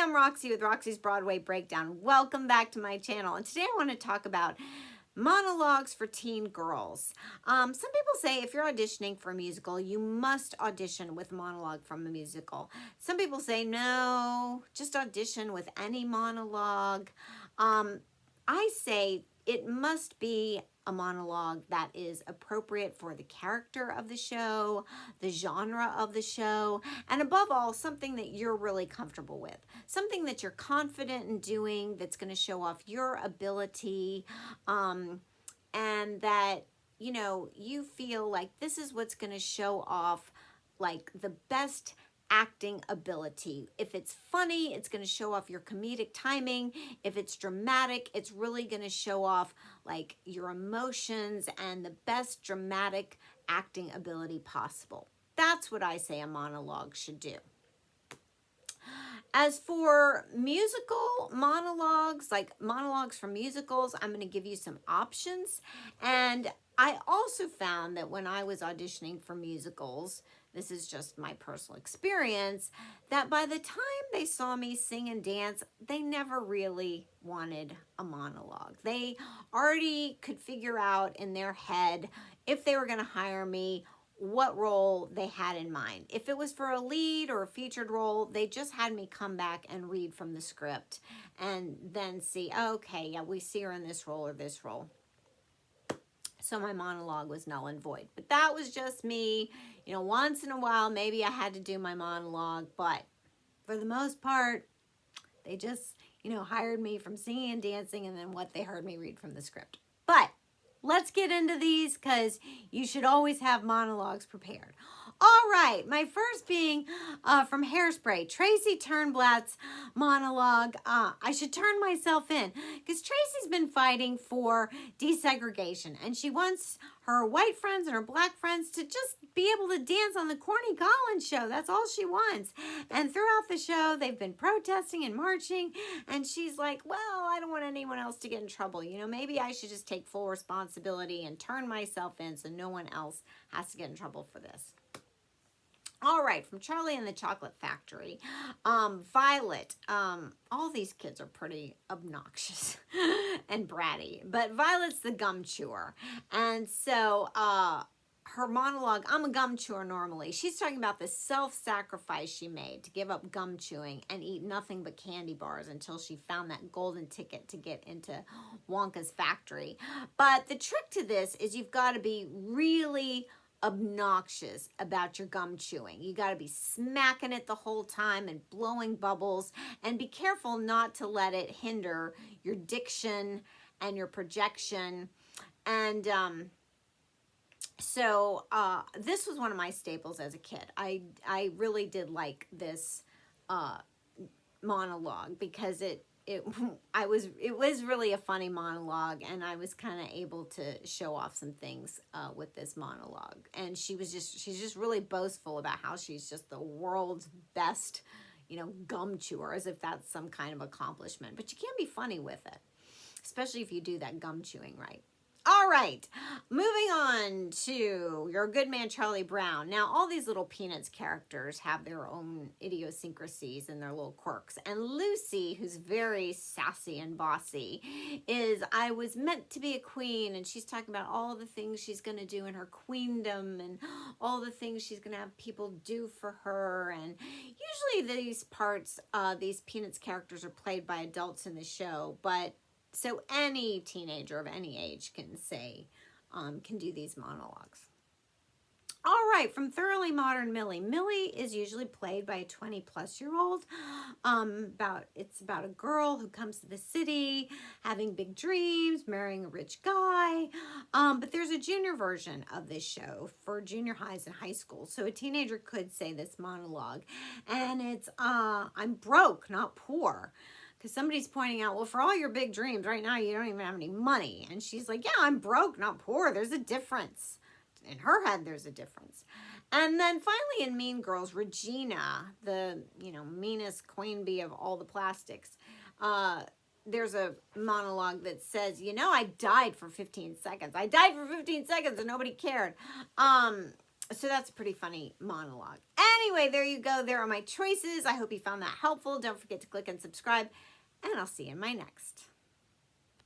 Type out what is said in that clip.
I'm Roxie with Roxie's Broadway Breakdown. Welcome back to my channel. And today I want to talk about monologues for teen girls. Some people say if you're auditioning for a musical, you must audition with a monologue from a musical. Some people say no, just audition with any monologue. I say it must be a monologue that is appropriate for the character of the show, the genre of the show, and above all, something that you're really comfortable with. Something that you're confident in doing that's going to show off your ability, and that, you know, you feel like this is what's going to show off like the best acting ability. If it's funny, it's going to show off your comedic timing. If it's dramatic, it's really going to show off like your emotions and the best dramatic acting ability possible. That's what I say a monologue should do. As for musical monologues, like monologues from musicals, I'm going to give you some options. And I also found that when I was auditioning for musicals, this is just my personal experience, that by the time they saw me sing and dance, they never really wanted a monologue. They already could figure out in their head, if they were going to hire me, what role they had in mind. If it was for a lead or a featured role, they just had me come back and read from the script and then see, okay, yeah, we see her in this role or this role. So my monologue was null and void. But that was just me. You know, once in a while, maybe I had to do my monologue, but for the most part, they just, you know, hired me from singing and dancing and then what they heard me read from the script. But let's get into these because you should always have monologues prepared. All right, my first being from Hairspray, Tracy Turnblatt's monologue, I should turn myself in, because Tracy's been fighting for desegregation, and she wants her white friends and her black friends to just be able to dance on the Corny Collins show. That's all she wants. And throughout the show, they've been protesting and marching, and she's like, well, I don't want anyone else to get in trouble. You know, maybe I should just take full responsibility and turn myself in so no one else has to get in trouble for this. All right, from Charlie and the Chocolate Factory, Violet, all these kids are pretty obnoxious and bratty, but Violet's the gum chewer. And so her monologue, I'm a gum chewer normally. She's talking about the self-sacrifice she made to give up gum chewing and eat nothing but candy bars until she found that golden ticket to get into Wonka's factory. But the trick to this is you've got to be really obnoxious about your gum chewing. You got to be smacking it the whole time and blowing bubbles, and be careful not to let it hinder your diction and your projection. And so this was one of my staples as a kid. I really did like this monologue because it was really a funny monologue, and I was kind of able to show off some things with this monologue. And she's just really boastful about how she's just the world's best, you know, gum chewer, as if that's some kind of accomplishment. But you can be funny with it, especially if you do that gum chewing right. All right, moving on to Your Good Man, Charlie Brown. Now, all these little Peanuts characters have their own idiosyncrasies and their little quirks. And Lucy, who's very sassy and bossy, is, I was meant to be a queen, and she's talking about all the things she's going to do in her queendom and all the things she's going to have people do for her. And usually these parts, these Peanuts characters are played by adults in the show, but so any teenager of any age can can do these monologues. All right, from Thoroughly Modern Millie. Millie is usually played by a 20-plus-year-old. It's about a girl who comes to the city, having big dreams, marrying a rich guy. But there's a junior version of this show for junior highs and high schools. So a teenager could say this monologue. And it's, I'm broke, not poor. Because somebody's pointing out, well, for all your big dreams, right now you don't even have any money. And she's like, yeah, I'm broke, not poor. There's a difference. In her head, there's a difference. And then finally in Mean Girls, Regina, the, you know, meanest queen bee of all the plastics, there's a monologue that says, you know, I died for 15 seconds. I died for 15 seconds and nobody cared. So that's a pretty funny monologue. Anyway, there you go. There are my choices. I hope you found that helpful. Don't forget to click and subscribe, and I'll see you in my next.